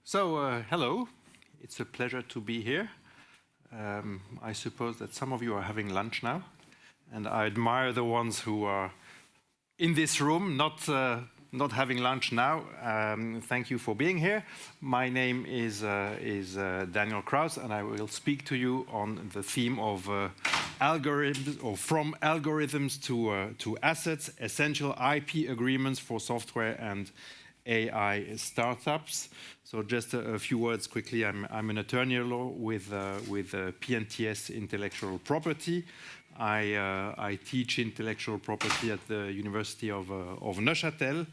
Hello. It's a pleasure to be here. I suppose that some of you are having lunch now, and I admire the ones who are in this room, not having lunch now. Thank you for being here. My name is Daniel Kraus, and I will speak to you on the theme of algorithms, or from algorithms to assets, essential IP agreements for software and AI startups. So just a few words quickly. I'm an attorney at law with PNTS intellectual property. I teach intellectual property at the University of Neuchâtel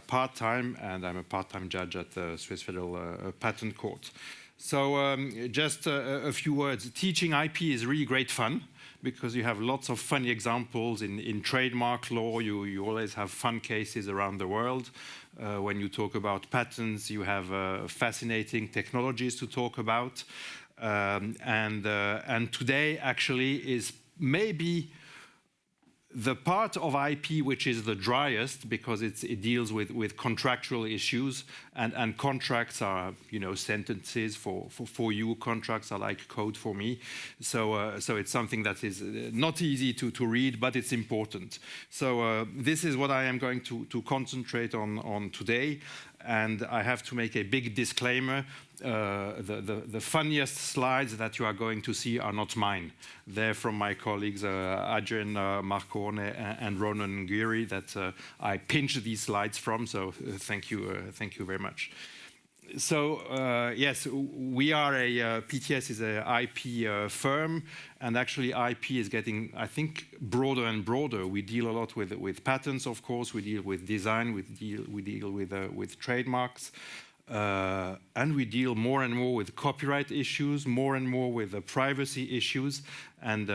part-time, and I'm a part-time judge at the Swiss Federal Patent Court. So just a few words. Teaching IP is really great fun, because you have lots of funny examples. In trademark law, you always have fun cases around the world. When you talk about patents, you have fascinating technologies to talk about. And today actually is maybe the part of IP which is the driest, because it deals with contractual issues, and contracts are, sentences for you. Contracts are like code for me. So it's something that is not easy to read, but it's important. So this is what I am going to concentrate on today. And I have to make a big disclaimer. The funniest slides that you are going to see are not mine. They're from my colleagues Adrian Marcone and Ronan Giri, that I pinched these slides from. So thank you very much. So yes, we are PTS is an IP firm, and actually IP is getting, I think, broader and broader. We deal a lot with patents, of course. We deal with design. We deal with trademarks, and we deal more and more with copyright issues, more and more with privacy issues. And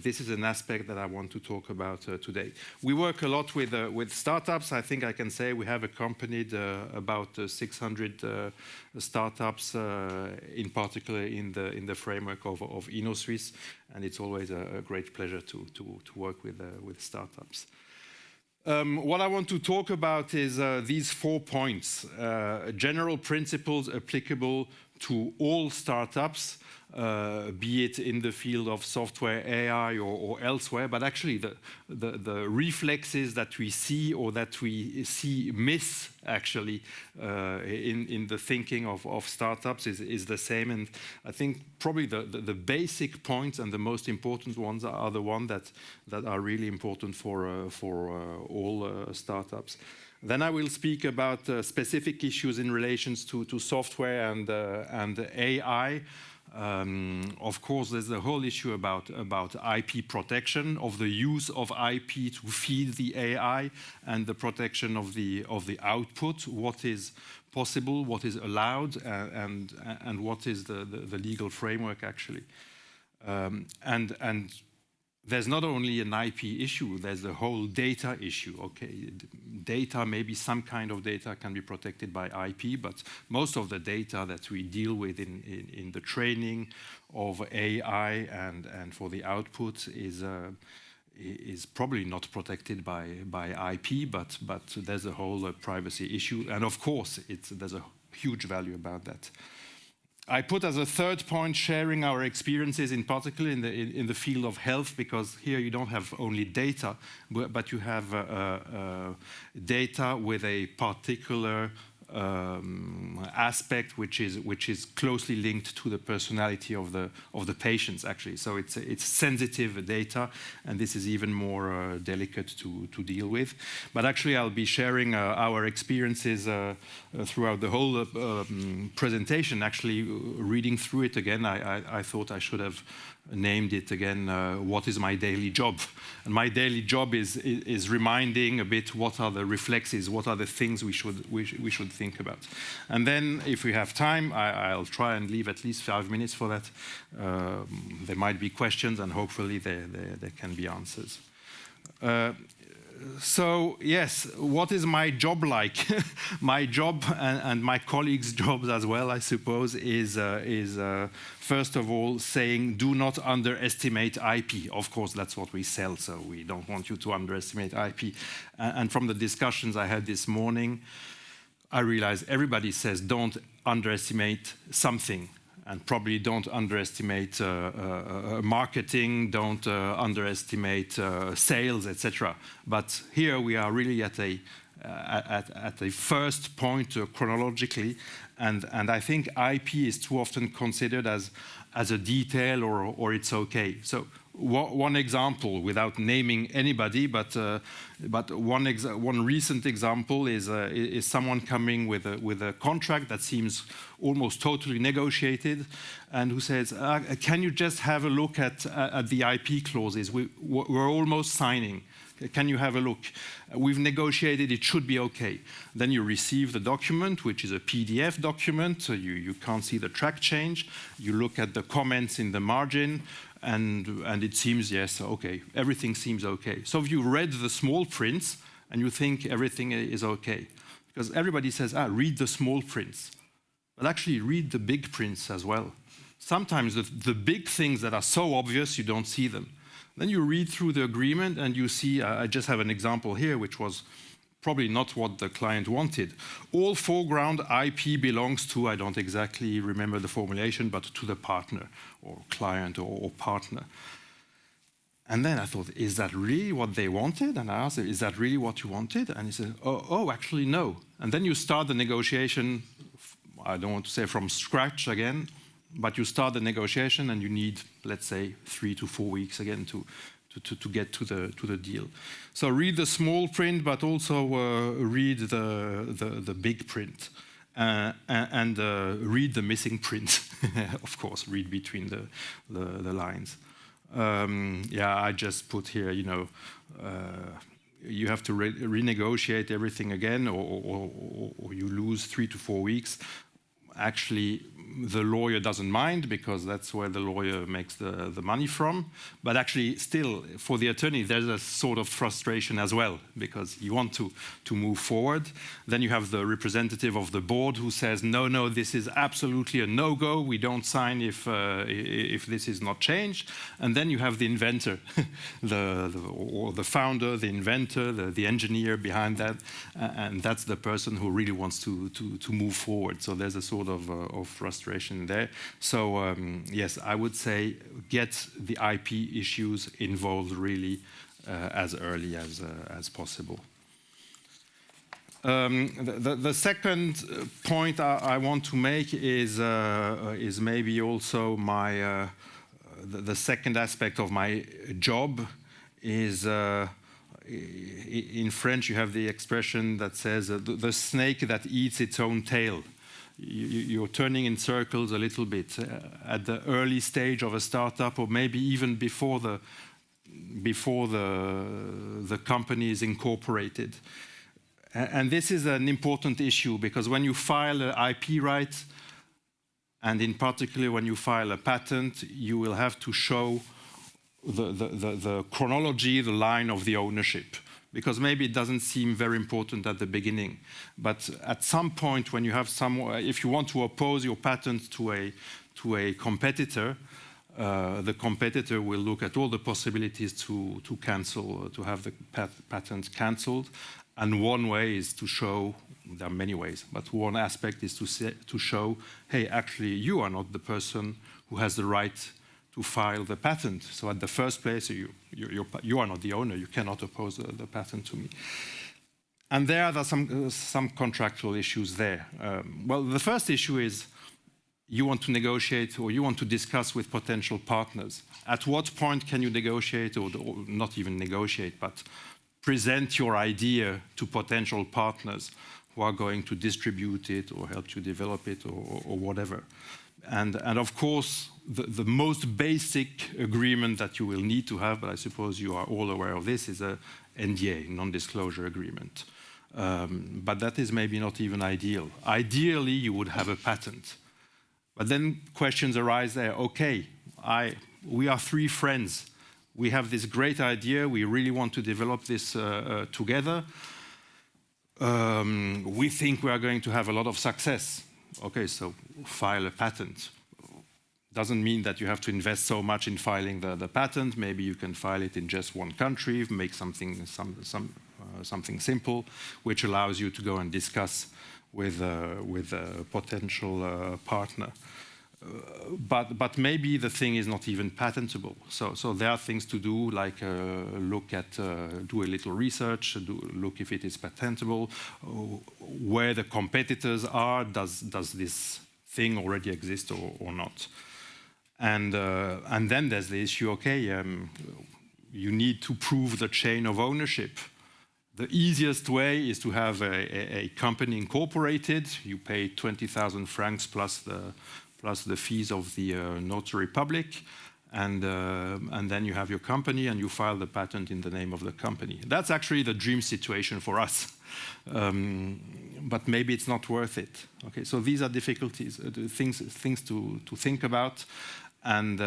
this is an aspect that I want to talk about today. We work a lot with startups. I think I can say we have accompanied about 600 startups, in particular in the framework of InnoSwiss, and it's always a great pleasure to work with startups. What I want to talk about is these 4 points, general principles applicable to all startups, be it in the field of software, AI, or elsewhere. But actually, the reflexes that we see, or that we see miss, actually, in the thinking of startups is the same. And I think probably the basic points and the most important ones are the ones that are really important for all startups. Then I will speak about specific issues in relations to software and AI. Of course, there's the whole issue about IP protection, of the use of IP to feed the AI, and the protection of the output. What is possible, what is allowed, and what is the legal framework, actually. And there's not only an IP issue, there's the whole data issue. Okay, data, maybe some kind of data can be protected by IP, but most of the data that we deal with in the training of AI and for the output is probably not protected by IP, but there's a whole privacy issue, and of course there's a huge value about that. I put as a third point sharing our experiences, in particular in the field of health, because here you don't have only data, but you have data with a particular aspect which is closely linked to the personality of the patients, actually. So it's sensitive data, and this is even more delicate to deal with. But actually, I'll be sharing our experiences throughout the whole presentation. Actually, reading through it again, I thought I should have named it again, what is my daily job? And my daily job is reminding a bit what are the reflexes, what are the things we should think about. And then, if we have time, I'll try and leave at least 5 minutes for that. There might be questions, and hopefully there can be answers. So yes, what is my job like? My job and my colleagues' jobs as well, I suppose, is first of all saying, do not underestimate IP. Of course, that's what we sell, so we don't want you to underestimate IP. And from the discussions I had this morning, I realize everybody says don't underestimate something, and probably don't underestimate marketing, don't underestimate sales, etc. But here we are really at a first point chronologically, and I think IP is too often considered as a detail or it's okay. So one example, without naming anybody, but one recent example is someone coming with a contract that seems almost totally negotiated, and who says, "Can you just have a look at the IP clauses? We're almost signing. Can you have a look? We've negotiated, it should be okay." Then you receive the document, which is a PDF document, so you can't see the track change. You look at the comments in the margin, and it seems, yes, okay, everything seems okay. So you read the small prints, and you think everything is okay. Because everybody says, read the small prints. But actually read the big prints as well. Sometimes the big things that are so obvious, you don't see them. Then you read through the agreement and you see, I just have an example here, which was probably not what the client wanted. All foreground IP belongs to, I don't exactly remember the formulation, but to the partner or client or partner. And then I thought, is that really what they wanted? And I asked him, is that really what you wanted? And he said, oh, actually, no. And then you start the negotiation, I don't want to say from scratch again, but you start the negotiation and you need, let's say, 3 to 4 weeks again to get to the deal. So read the small print, but also read the big print, and read the missing print. Of course, read between the lines. I just put here, you have to renegotiate everything again, or you lose 3 to 4 weeks. Actually, the lawyer doesn't mind, because that's where the lawyer makes the money from. But actually, still, for the attorney, there's a sort of frustration as well, because you want to move forward. Then you have the representative of the board who says, no, this is absolutely a no-go. We don't sign if this is not changed. And then you have the inventor, or the founder, the inventor, the engineer behind that. And that's the person who really wants to move forward. So there's a sort of frustration there. So yes, I would say get the IP issues involved really as early as possible. The second point I want to make is maybe also my the second aspect of my job is. In French, you have the expression that says the snake that eats its own tail. You're turning in circles a little bit at the early stage of a startup, or maybe even before the company is incorporated. And this is an important issue, because when you file an IP right, and in particular when you file a patent, you will have to show the chronology, the line of the ownership. Because maybe it doesn't seem very important at the beginning, but at some point when you have if you want to oppose your patent to a competitor, the competitor will look at all the possibilities to cancel, to have the patent cancelled. And one way is to show, there are many ways, but one aspect is to show, hey, actually you are not the person who has the right to file the patent. So at the first place, you are not the owner. You cannot oppose the patent to me. And there are some contractual issues there. Well, the first issue is you want to negotiate, or you want to discuss with potential partners. At what point can you negotiate, or not even negotiate, but present your idea to potential partners who are going to distribute it or help you develop it or whatever. And of course, the most basic agreement that you will need to have, but I suppose you are all aware of this, is a NDA, non-disclosure agreement. But that is maybe not even ideal. Ideally, you would have a patent. But then questions arise there. Okay, we are 3 friends. We have this great idea. We really want to develop this together. We think we are going to have a lot of success. Okay, so file a patent. Doesn't mean that you have to invest so much in filing the patent. Maybe you can file it in just one country, make something simple, which allows you to go and discuss with a potential partner. But maybe the thing is not even patentable. So there are things to do, like look at, do a little research, look if it is patentable, where the competitors are, does this thing already exist or not? And then there's the issue, okay, you need to prove the chain of ownership. The easiest way is to have a company incorporated. You pay 20,000 francs plus the fees of the notary public, and then you have your company and you file the patent in the name of the company. That's actually the dream situation for us, but maybe it's not worth it. Okay, so these are difficulties, things to think about. And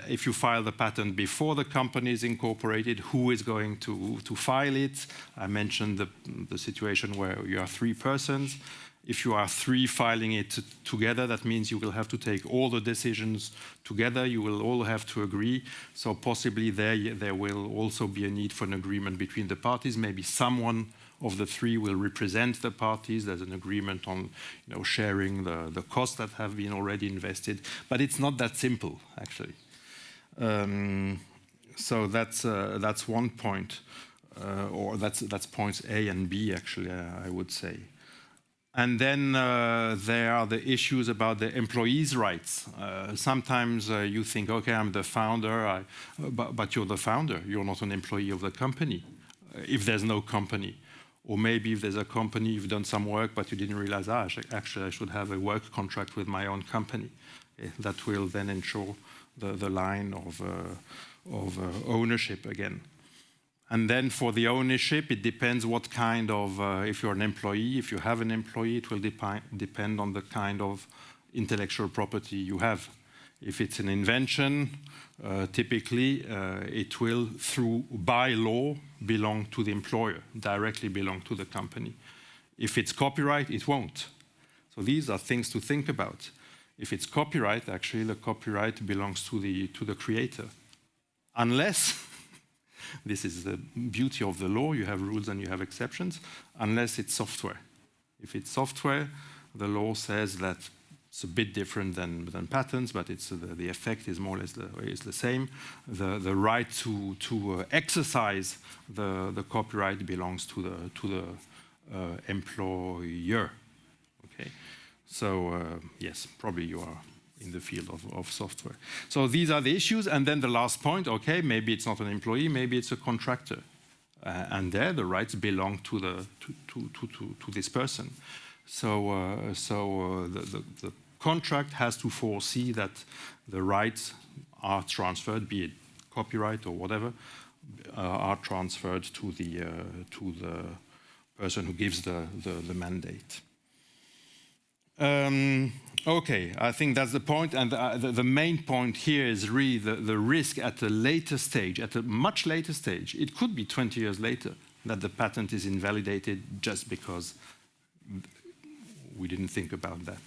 if you file the patent before the company is incorporated, who is going to file it? I mentioned the situation where you are 3 persons. If you are 3 filing it together, that means you will have to take all the decisions together. You will all have to agree. So possibly there will also be a need for an agreement between the parties. Maybe someone of the 3 will represent the parties. There's an agreement on, sharing the costs that have been already invested. But it's not that simple, actually. So that's one point, or that's points A and B, actually, I would say. And then there are the issues about the employees' rights. Sometimes you think, okay, I'm the founder, but you're the founder. You're not an employee of the company, if there's no company. Or maybe if there's a company, you've done some work, but you didn't realize, actually, I should have a work contract with my own company. That will then ensure the line of ownership again. And then for the ownership, it depends what kind of, if you're an employee, if you have an employee, it will depend on the kind of intellectual property you have. If it's an invention, typically it will, by law, belong to the employer, directly belong to the company. If it's copyright, it won't. So these are things to think about. If it's copyright, actually, the copyright belongs to the creator. Unless, this is the beauty of the law, you have rules and you have exceptions, unless it's software. If it's software, the law says that it's a bit different than patents, but it's the effect is more or less the same. The right to exercise the copyright belongs to the employer. Okay, so yes, probably you are in the field of software. So these are the issues, and then the last point. Okay, maybe it's not an employee, maybe it's a contractor, and there the rights belong to this person. So the contract has to foresee that the rights are transferred, be it copyright or whatever, are transferred to the person who gives the mandate. Okay, I think that's the point, and the main point here is really the risk at a later stage, at a much later stage. It could be 20 years later that the patent is invalidated just because we didn't think about that.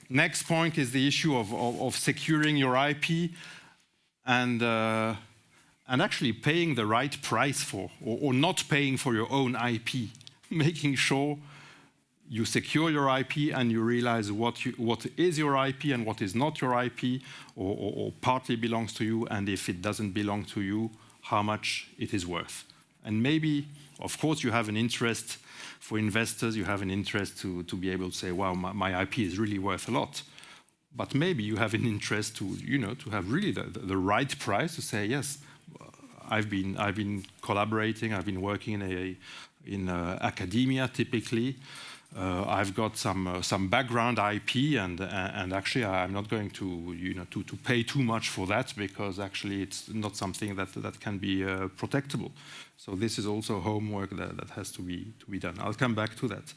Next point is the issue of securing your IP and actually paying the right price for, or not paying for your own IP, making sure you secure your IP and you realize what is your IP and what is not your IP, or partly belongs to you, and if it doesn't belong to you, how much it is worth. And maybe, of course, you have an interest. For investors, you have an interest to be able to say, wow, my IP is really worth a lot. But maybe you have an interest to have really the right price to say, yes, I've been collaborating, I've been working in academia typically. I've got some background IP, and actually I'm not going to pay too much for that, because actually it's not something that can be protectable. So this is also homework that has to be done. I'll come back to that.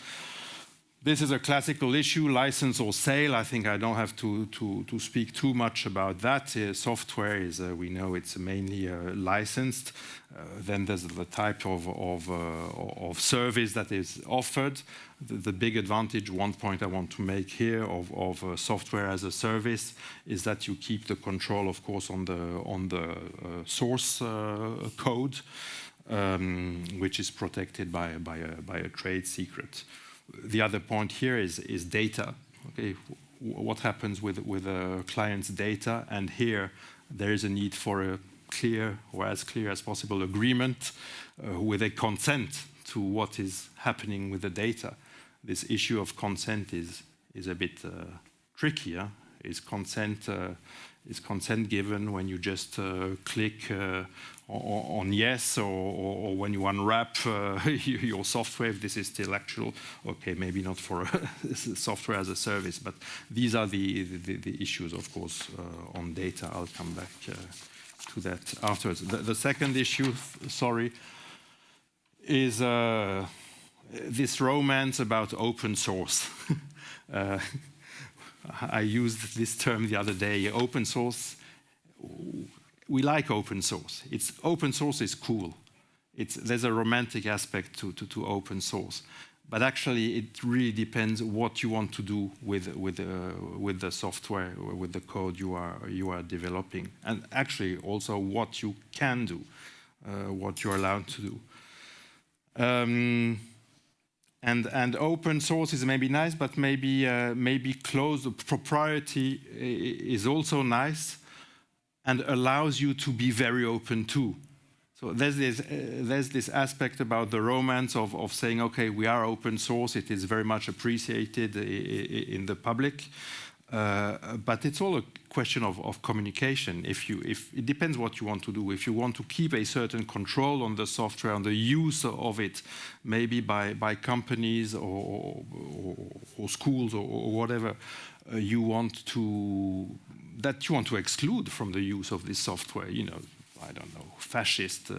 This is a classical issue, license or sale. I think I don't have to speak too much about that. Software is, we know it's mainly licensed. Then there's the type of service that is offered. The big advantage, one point I want to make here of software as a service, is that you keep the control, of course, on the source code. which is protected by a trade secret. The other point here is data. Okay, what happens with a client's data? And here there is a need for a clear, or as clear as possible, agreement with a consent to what is happening with the data. This issue of consent is a bit tricky. Is consent given when you just click on yes, or when you unwrap your software, if this is still actual? Okay, maybe not for software as a service, but these are the issues, of course, on data. I'll come back to that afterwards. The second issue, sorry, is this romance about open source. I used this term the other day, open source. We like open source. Open source is cool. There's a romantic aspect to open source. But actually, it really depends what you want to do with the software, or with the code you are developing, and actually also what you can do, what you're allowed to do. And open source is maybe nice, but maybe closed propriety is also nice, and allows you to be very open too. So there's this aspect about the romance of saying, okay, we are open source. It is very much appreciated in the public, but it's all a question of communication. If it depends what you want to do. If you want to keep a certain control on the software, on the use of it, maybe by companies or schools or whatever, you want to exclude from the use of this software. I don't know, fascist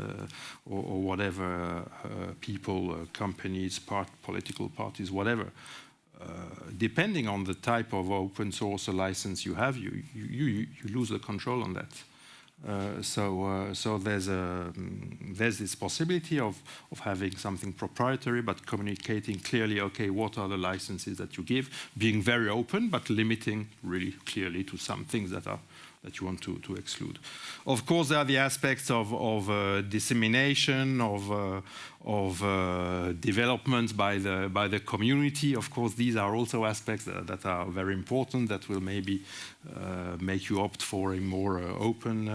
or whatever people, companies, political parties, whatever. Depending on the type of open source license you have, you lose the control on that. So there's this possibility of having something proprietary, but communicating clearly. Okay, what are the licenses that you give? Being very open, but limiting really clearly to some things that you want to exclude. Of course, there are the aspects of dissemination, of development by the community. Of course, these are also aspects that are very important, that will maybe make you opt for a more open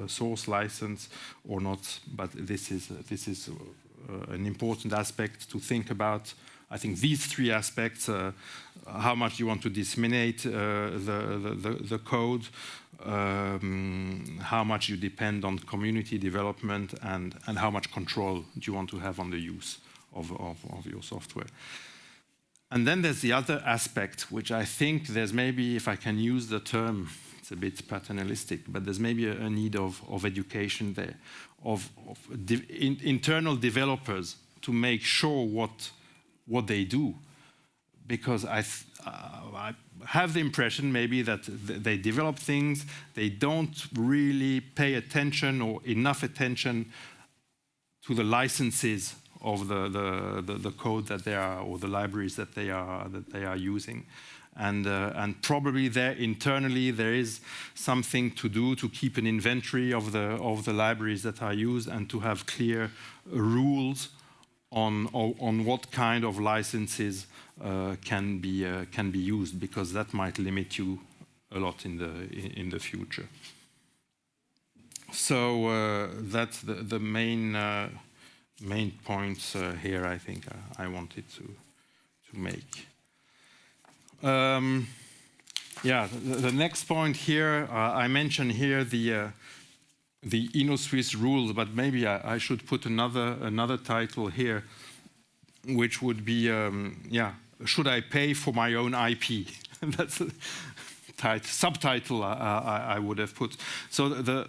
source license or not. But this is an important aspect to think about. I think these three aspects, how much you want to disseminate the code, how much you depend on community development, and how much control do you want to have on the use of your software. And then there's the other aspect, which I think there's maybe, if I can use the term, it's a bit paternalistic, but there's maybe a need of education there, of internal developers to make sure what they do, because I have the impression maybe that they develop things, they don't really pay attention or enough attention to the licenses of the code that they are, or the libraries that they are using, and probably there internally there is something to do to keep an inventory of the libraries that are used, and to have clear rules on what kind of licenses can be used, because that might limit you a lot in the future. So that's the main points here. I think I wanted to make. Yeah, the next point here, I mentioned here the Inno-Swiss rules, but maybe I should put another title here, which would be, should I pay for my own IP? That's a subtitle I would have put. So the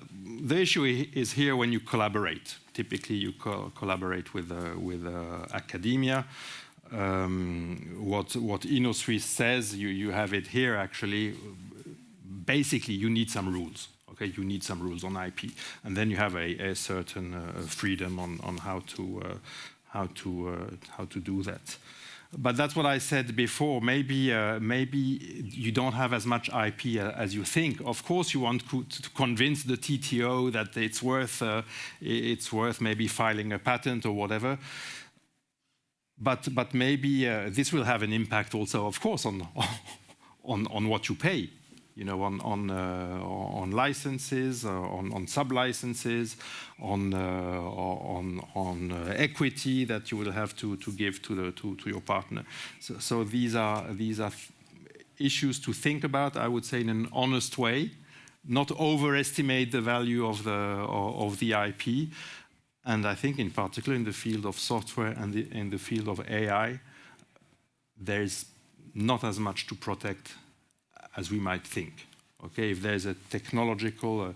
issue is here when you collaborate. Typically, you collaborate with academia. What Inno-Swiss says, you have it here actually. Basically, you need some rules. Okay, you need some rules on IP, and then you have a certain freedom on how to do that. But that's what I said before. Maybe you don't have as much IP as you think. Of course, you want to convince the TTO that it's worth maybe filing a patent or whatever. But maybe this will have an impact also, of course, on what you pay. You know, on licenses, on sub-licenses, on equity that you will have to give to your partner. So these are issues to think about, I would say, in an honest way, not overestimate the value of the IP. And I think, in particular, in the field of software and in the field of AI, there's not as much to protect as we might think. Okay, if there's a technological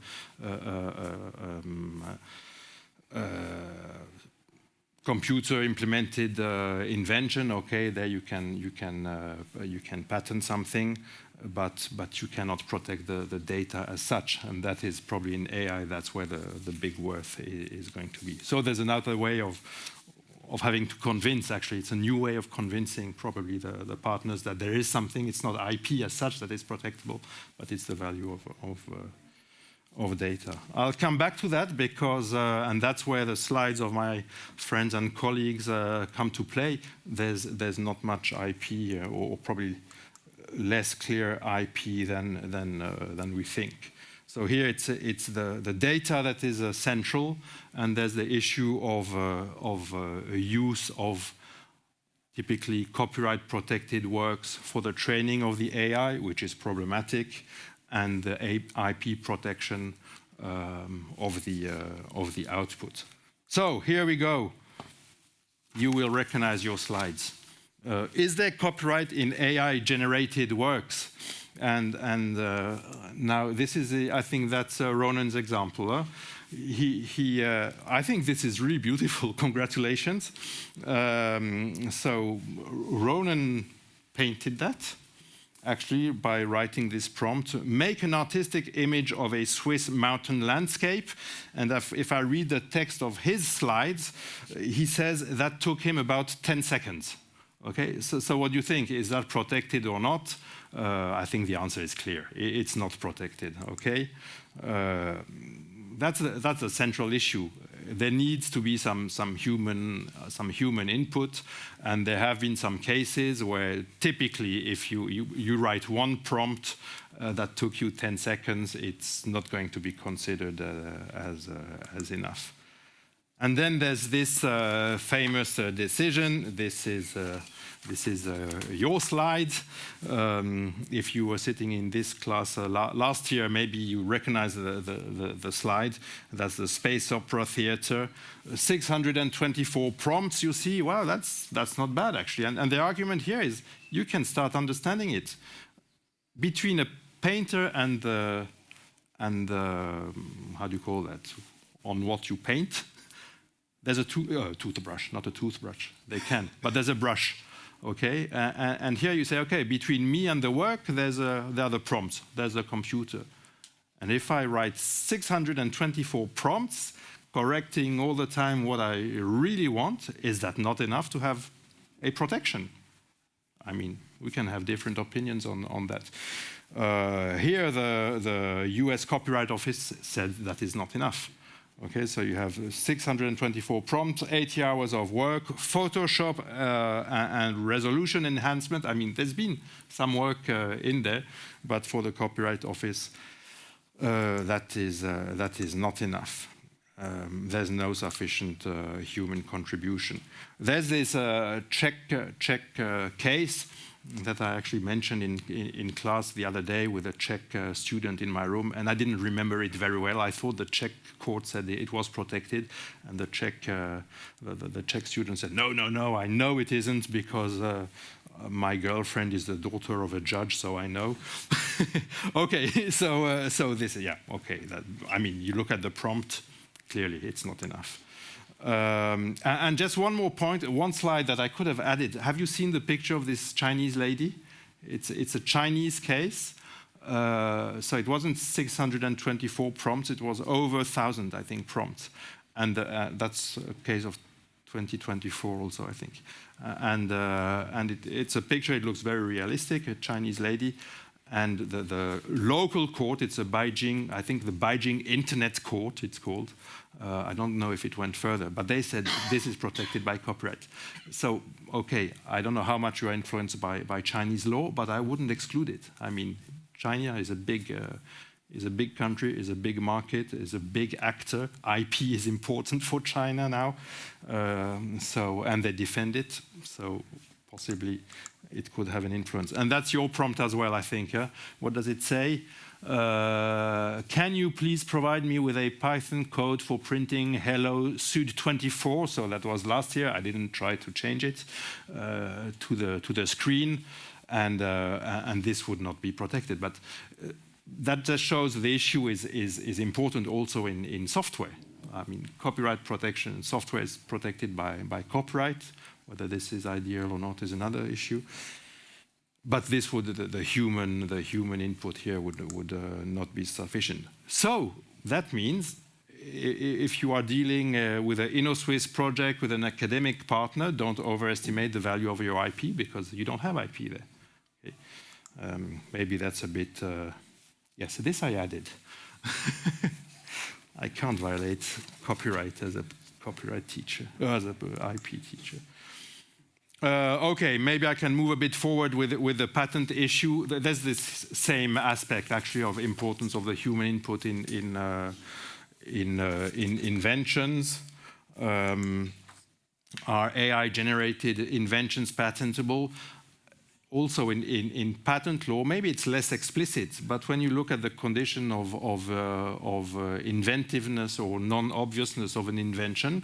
computer implemented invention, okay, there you can patent something, but you cannot protect the data as such, and that is probably in AI. That's where the big worth is going to be. So there's another way of having to convince, actually, it's a new way of convincing probably the partners that there is something. It's not IP as such that is protectable, but it's the value of data. I'll come back to that because, and that's where the slides of my friends and colleagues come to play. There's not much IP or probably less clear IP than we think. So here it's the data that is central, and there's the issue of use of typically copyright-protected works for the training of the AI, which is problematic, and the IP protection of the output. So here we go. You will recognize your slides. Is there copyright in AI-generated works? And now this is, I think that's Ronan's example. I think this is really beautiful. Congratulations. So Ronan painted that, actually, by writing this prompt: make an artistic image of a Swiss mountain landscape. And if I read the text of his slides, he says that took him about 10 seconds. Okay, so what do you think? Is that protected or not? I think the answer is clear. It's not protected. Okay, that's a central issue. There needs to be some human input, and there have been some cases where typically, if you write one prompt that took you 10 seconds, it's not going to be considered as enough. And then there's this famous decision. This is your slide. If you were sitting in this class last year, maybe you recognize the slide. That's the Space Opera Theatre. 624 prompts, you see. Wow, that's not bad, actually. And the argument here is you can start understanding it. Between a painter and how do you call that? On what you paint. There's a toothbrush, not a toothbrush. They can, but there's a brush. Okay, and here you say, okay, between me and the work, there are the prompts. There's a computer. And if I write 624 prompts, correcting all the time what I really want, is that not enough to have a protection? I mean, we can have different opinions on that. Here, the US Copyright Office said that is not enough. Okay, so you have 624 prompts, 80 hours of work, Photoshop and resolution enhancement. I mean, there's been some work in there, but for the Copyright Office, that is not enough. There's no sufficient human contribution. There's this Czech case that I actually mentioned in class the other day with a Czech student in my room, and I didn't remember it very well. I thought the Czech court said it was protected, and the Czech student said, no, I know it isn't because my girlfriend is the daughter of a judge, so I know. Okay, so this, yeah, okay. I mean, you look at the prompt, clearly it's not enough. And just one more point, one slide that I could have added. Have you seen the picture of this Chinese lady? It's a Chinese case. So it wasn't 624 prompts, it was over 1,000, I think, prompts. And that's a case of 2024 also, I think. It's a picture, it looks very realistic, a Chinese lady. And the local court, it's a Beijing, I think the Beijing Internet Court, it's called. I don't know if it went further, but they said this is protected by copyright. So, okay, I don't know how much you are influenced by Chinese law, but I wouldn't exclude it. I mean, China is a big country, is a big market, is a big actor. IP is important for China now, and they defend it. So possibly it could have an influence. And that's your prompt as well, I think. What does it say? Can you please provide me with a Python code for printing hello Sud24? So that was last year. I didn't try to change it to the screen, and this would not be protected. But that just shows the issue is important also in software. I mean, copyright protection, software is protected by copyright. Whether this is ideal or not is another issue. But this would the human input here would not be sufficient. So that means if you are dealing with an InnoSwiss project with an academic partner, don't overestimate the value of your IP because you don't have IP there. Okay. Maybe that's a bit. Yes, this I added. I can't violate copyright as a copyright teacher, as an IP teacher. Okay, maybe I can move a bit forward with the patent issue. There's this same aspect, actually, of importance of the human input in inventions. Are AI-generated inventions patentable? Also, in patent law, maybe it's less explicit, but when you look at the condition of inventiveness or non-obviousness of an invention,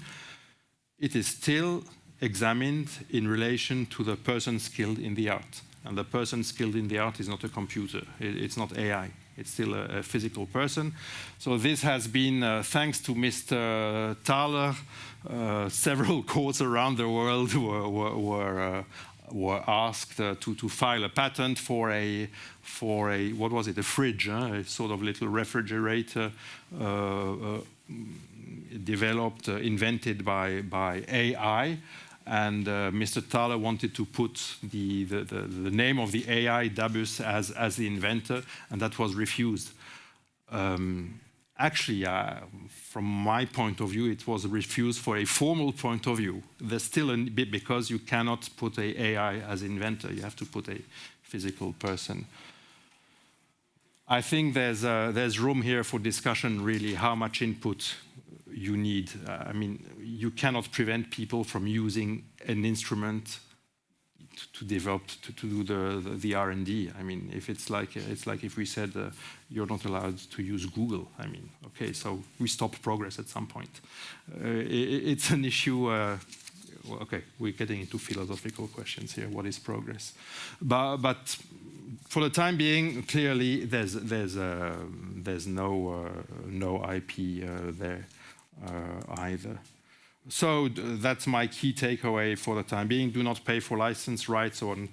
it is still examined in relation to the person skilled in the art. And the person skilled in the art is not a computer. It's not AI. It's still a physical person. So this has been, thanks to Mr. Thaler, several courts around the world were asked to file a patent for a what was it, a fridge, a sort of little refrigerator developed, invented by AI. And Mr. Thaler wanted to put the name of the AI, Dabus, as the inventor, and that was refused. Actually, from my point of view, it was refused for a formal point of view. There's still a bit, because you cannot put an AI as inventor. You have to put a physical person. I think there's room here for discussion, really, how much input you need. I mean, you cannot prevent people from using an instrument to develop, to do the R&D. I mean, if it's like if we said you're not allowed to use Google. I mean, okay, so we stop progress at some point. It's an issue. Okay, we're getting into philosophical questions here. What is progress? But for the time being, clearly there's no IP there either. So that's my key takeaway for the time being. Do not pay for license rights on a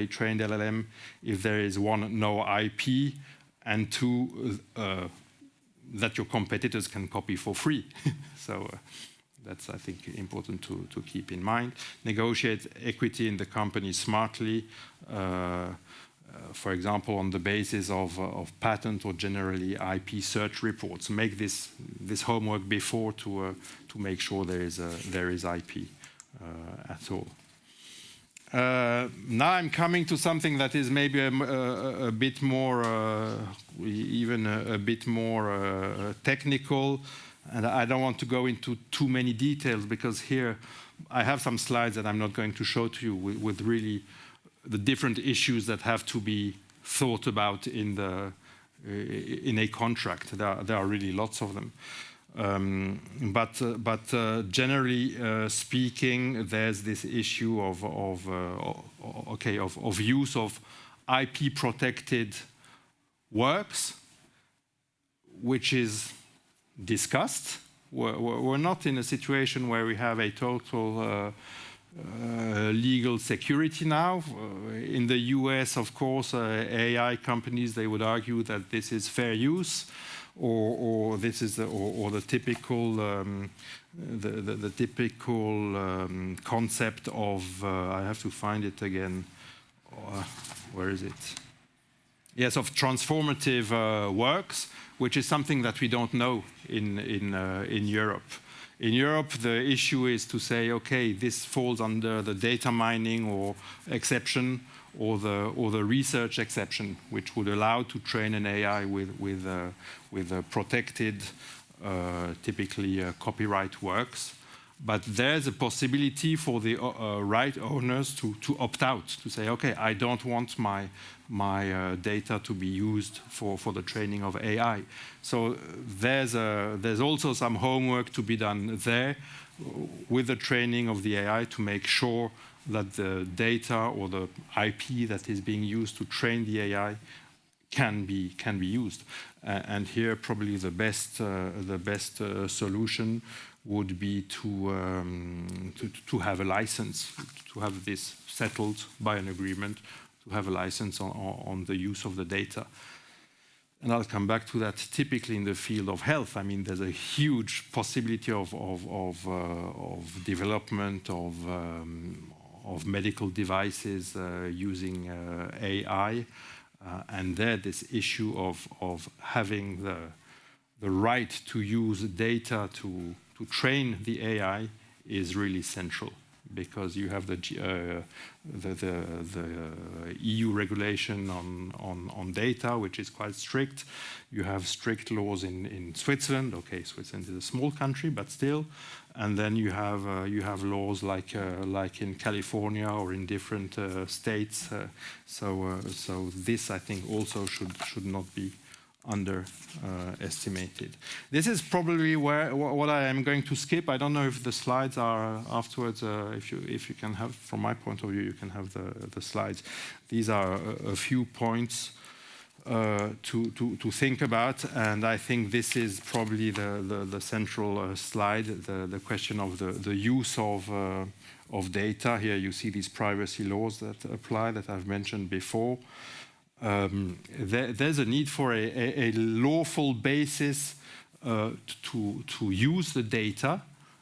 trained LLM if there is, one, no IP, and two, that your competitors can copy for free. So that's, I think, important to keep in mind. Negotiate equity in the company smartly. For example, on the basis of patent or generally IP search reports. Make this homework before to make sure there is IP at all. Now I'm coming to something that is maybe a bit more, even a bit more technical, and I don't want to go into too many details because here I have some slides that I'm not going to show to you with really the different issues that have to be thought about in a contract. There are really lots of them. But generally speaking, there's this issue of use of IP protected works, which is discussed. We're not in a situation where we have a total legal security now. In the US, of course, AI companies, they would argue that this is fair use, or this is the typical the typical concept of I have to find it again. Where is it? Yes, of transformative works, which is something that we don't know in Europe. In Europe, the issue is to say, okay, this falls under the data mining or exception, or the research exception, which would allow to train an AI with protected, typically copyright works. But there's a possibility for the right owners to opt out, to say, okay, I don't want my data to be used for the training of AI. So there's also some homework to be done there with the training of the AI to make sure that the data or the IP that is being used to train the AI can be used. And here probably the best solution would be to have a license, to have this settled by an agreement, to have a license on the use of the data. And I'll come back to that. Typically in the field of health, I mean, there's a huge possibility of development of medical devices using AI, and there this issue of having the right to use data to train the AI is really central, because you have the EU regulation on data, which is quite strict. You have strict laws in Switzerland. Okay, Switzerland is a small country, but still. And then you have laws like in California or in different states. So this, I think, also should not be underestimated. This is probably what I am going to skip. I don't know if the slides are afterwards. If you can have, from my point of view, you can have the slides. These are a few points to think about, and I think this is probably the central slide. The question of the use of data. Here you see these privacy laws that apply that I've mentioned before. There's a need for a lawful basis to use the data,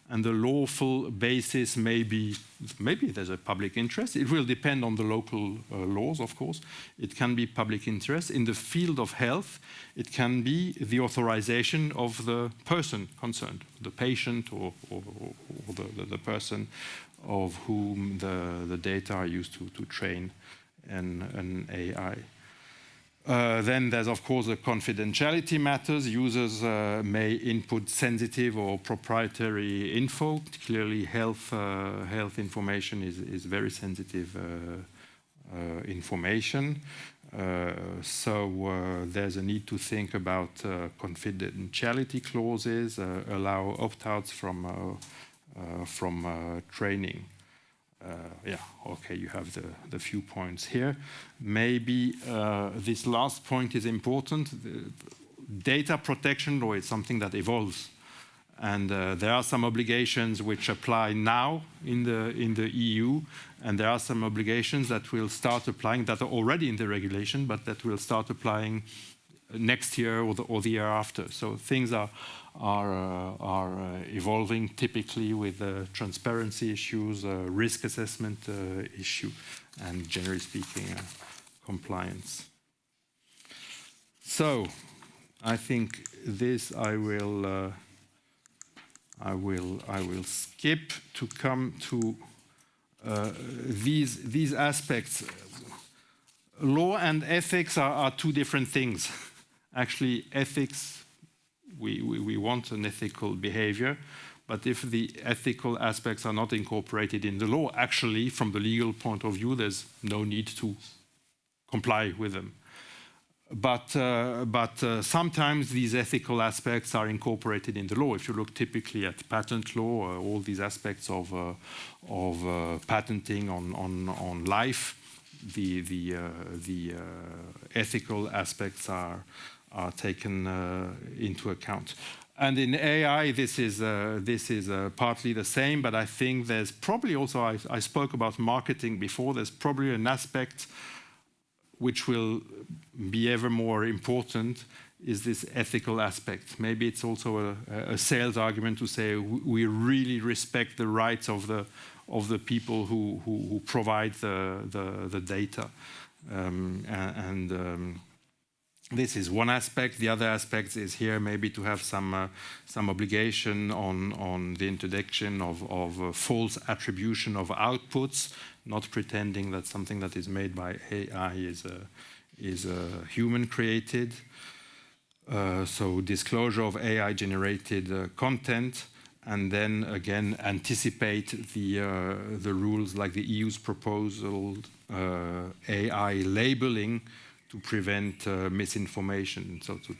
and the lawful basis maybe there's a public interest. It will depend on the local laws, of course. It can be public interest. In the field of health, it can be the authorization of the person concerned, the patient or the person of whom the data are used to train an AI. Then there's, of course, the confidentiality matters. Users may input sensitive or proprietary info. Clearly, health information is very sensitive information. So there's a need to think about confidentiality clauses, allow opt-outs from training. Yeah, okay, you have the few points here. Maybe this last point is important. The data protection law is something that evolves. And there are some obligations which apply now in the EU, and there are some obligations that will start applying that are already in the regulation, but that will start applying next year or the year after. So things are evolving, typically with transparency issues, risk assessment issue, and generally speaking, compliance. So I think this I will skip to come to these aspects. Law and ethics are two different things. Actually, ethics, we want an ethical behavior, but if the ethical aspects are not incorporated in the law, actually, from the legal point of view, there's no need to comply with them. But sometimes these ethical aspects are incorporated in the law. If you look typically at patent law, all these aspects of patenting on life, the ethical aspects are taken into account. And in AI, this is partly the same, but I think there's probably also, I spoke about marketing before, there's probably an aspect which will be ever more important, is this ethical aspect. Maybe it's also a sales argument to say we really respect the rights of the people who provide the data. This is one aspect. The other aspect is here maybe to have some obligation on the introduction of false attribution of outputs, not pretending that something that is made by AI is human created. So disclosure of AI generated content, and then again anticipate the rules like the EU's proposal AI labeling to prevent misinformation, so to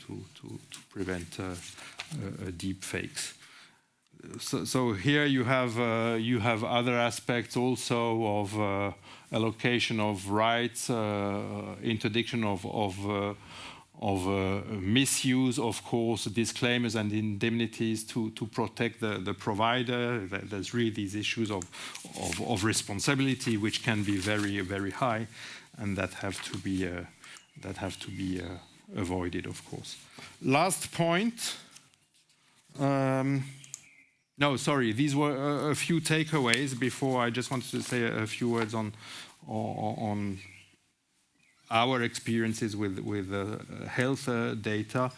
prevent deep fakes. So here you have other aspects also of allocation of rights, interdiction of misuse, of course, disclaimers and indemnities to protect the provider. There's really these issues of responsibility which can be very, very high, and that have to be avoided, of course. Last point. No, sorry. These were a few takeaways before. I just wanted to say a few words on our experiences with health data.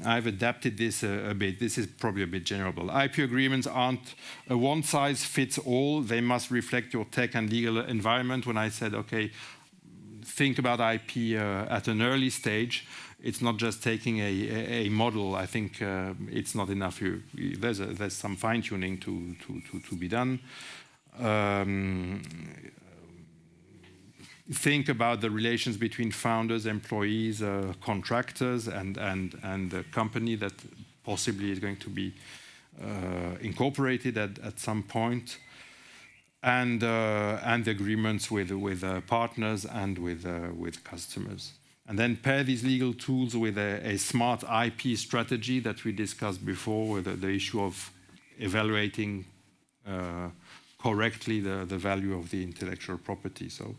I've adapted this a bit. This is probably a bit general. IP agreements aren't a one-size-fits-all. They must reflect your tech and legal environment. When I said, okay, think about IP at an early stage, it's not just taking a model. I think it's not enough. There's some fine-tuning to be done. Think about the relations between founders, employees, contractors, and the company that possibly is going to be incorporated at some point, and the agreements with partners and with customers. And then pair these legal tools with a smart IP strategy that we discussed before, with the issue of evaluating correctly the value of the intellectual property. So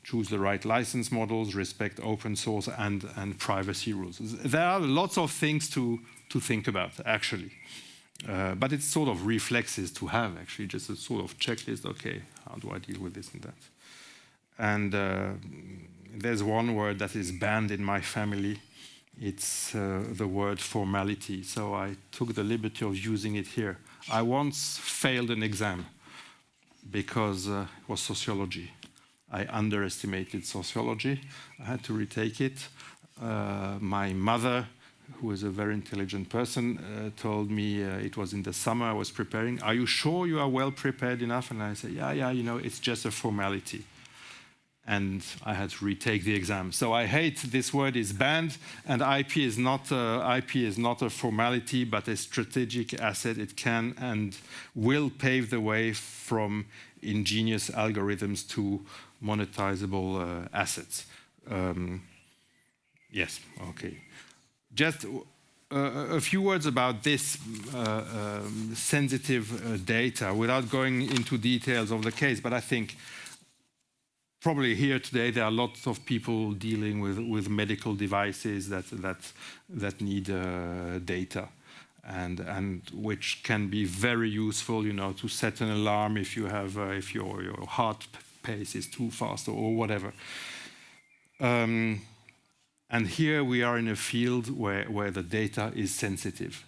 choose the right license models, respect open source and privacy rules. There are lots of things to think about, actually. But it's sort of reflexes to have, actually, just a sort of checklist. Okay, how do I deal with this and that? And there's one word that is banned in my family. It's the word formality. So I took the liberty of using it here. I once failed an exam because it was sociology. I underestimated sociology. I had to retake it. My mother, who is a very intelligent person, told me it was in the summer I was preparing. Are you sure you are well prepared enough? And I said, yeah, it's just a formality. And I had to retake the exam. So I hate this word is banned, and IP is not a formality, but a strategic asset. It can and will pave the way from ingenious algorithms to monetizable assets. Yes, okay. Just a few words about this sensitive data without going into details of the case, but I think probably here today there are lots of people dealing with medical devices that need data, and which can be very useful, to set an alarm if you have if your heart pace is too fast or whatever. And here we are in a field where the data is sensitive.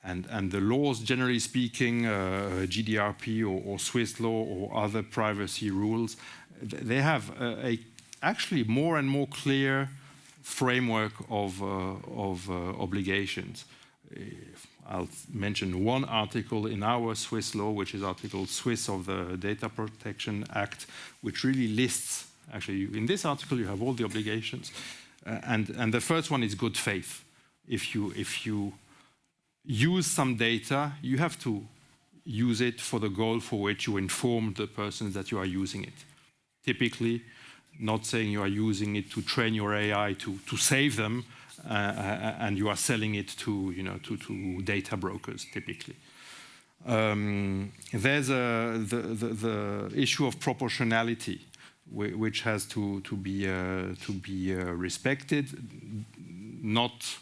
And the laws, generally speaking, GDPR or Swiss law or other privacy rules, they have actually more and more clear framework of obligations. I'll mention one article in our Swiss law, which is Article Swiss of the Data Protection Act, which really lists, actually, in this article you have all the obligations. And the first one is good faith. If you use some data, you have to use it for the goal for which you inform the persons that you are using it. Typically, not saying you are using it to train your AI to save them and you are selling it to, to data brokers typically. There's the issue of proportionality, which has to be respected, not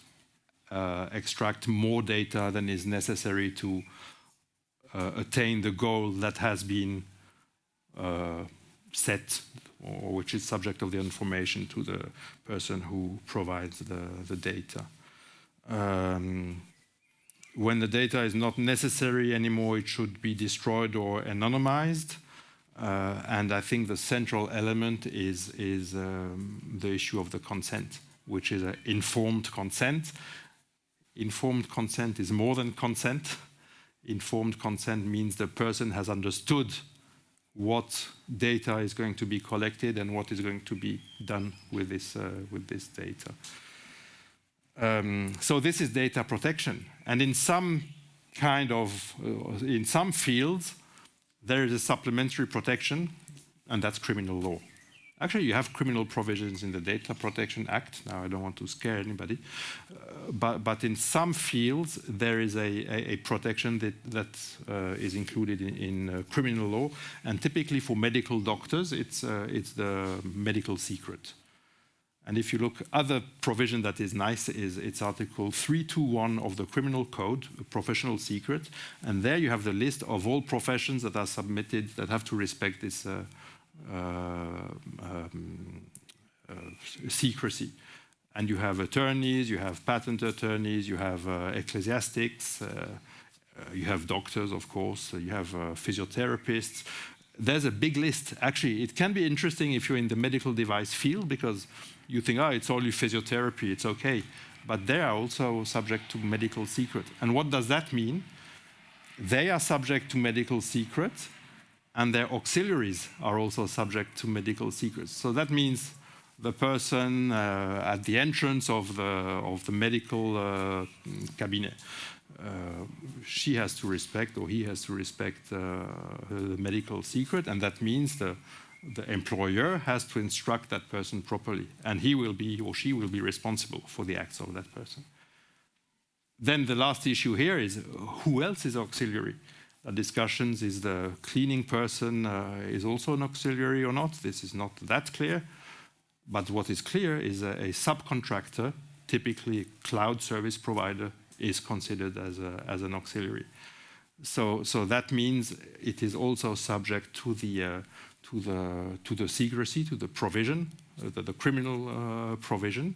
extract more data than is necessary to attain the goal that has been set, or which is subject of the information to the person who provides the data. When the data is not necessary anymore, it should be destroyed or anonymized. And I think the central element is the issue of the consent, which is an informed consent. Informed consent is more than consent. Informed consent means the person has understood what data is going to be collected and what is going to be done with this data. So this is data protection, and in some fields there is a supplementary protection, and that's criminal law. Actually, you have criminal provisions in the Data Protection Act. Now, I don't want to scare anybody, but in some fields there is a protection that is included in criminal law, and typically for medical doctors, it's the medical secret. And if you look, other provision that is nice is it's Article 321 of the Criminal Code, professional secret, and there you have the list of all professions that are submitted that have to respect this secrecy. And you have attorneys, you have patent attorneys, you have ecclesiastics, you have doctors, of course, you have physiotherapists. There's a big list. Actually, it can be interesting if you're in the medical device field, because you think, oh, it's only physiotherapy, it's okay. But they are also subject to medical secret. And what does that mean? They are subject to medical secret, and their auxiliaries are also subject to medical secrets. So that means the person at the entrance of the medical cabinet, she has to respect, or he has to respect the medical secret, and that means the employer has to instruct that person properly, and he will be, or she will be, responsible for the acts of that person. Then the last issue here is who else is auxiliary? The discussions, is the cleaning person is also an auxiliary or not? This is not that clear, but what is clear is a subcontractor, typically a cloud service provider, is considered as an auxiliary. So that means it is also subject to the secrecy, to the provision, the criminal provision.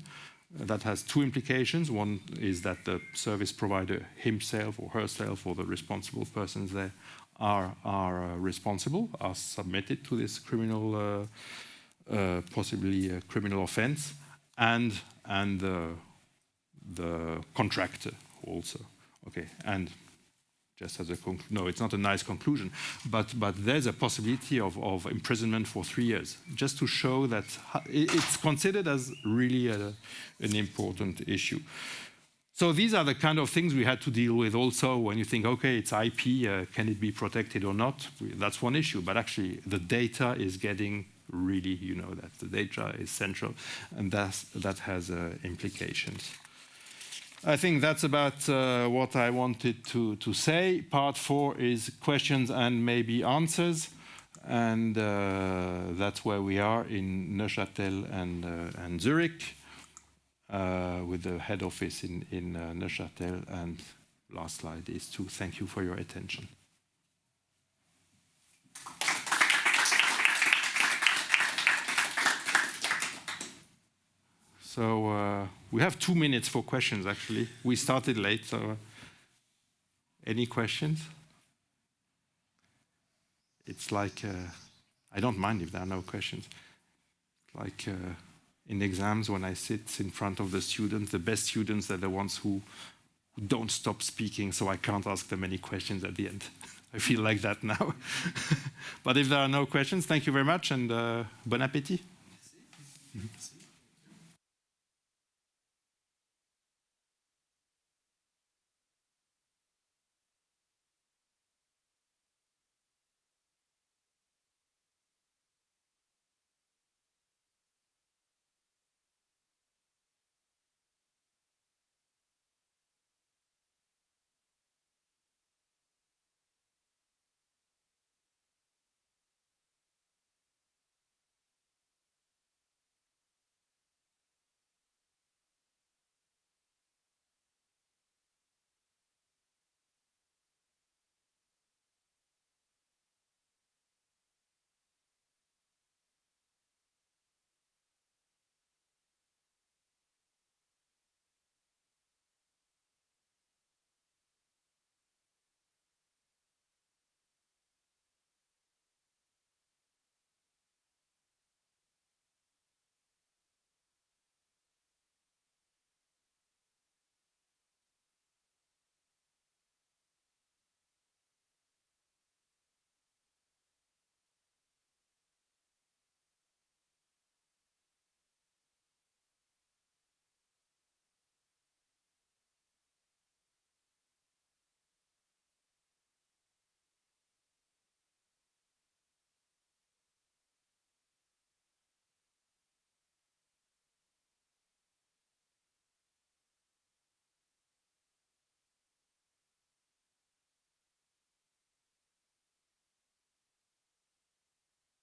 That has two implications. One is that the service provider himself or herself, or the responsible persons there, are responsible, are submitted to this criminal, possibly a criminal offense, and the contractor also. Okay, and just as a no, it's not a nice conclusion, but there's a possibility of imprisonment for 3 years, just to show that it's considered as really an important issue. So these are the kind of things we had to deal with also when you think, okay, it's IP, can it be protected or not? That's one issue, but actually the data is getting really, that the data is central, and that has implications. I think that's about what I wanted to say. Part 4 is questions and maybe answers, and that's where we are in Neuchâtel and Zurich, with the head office in Neuchâtel. And last slide is to thank you for your attention. So we have 2 minutes for questions, actually. We started late, so any questions? It's like, I don't mind if there are no questions. Like in exams, when I sit in front of the students, the best students are the ones who don't stop speaking, so I can't ask them any questions at the end. I feel like that now. But if there are no questions, thank you very much, and bon appétit. Merci.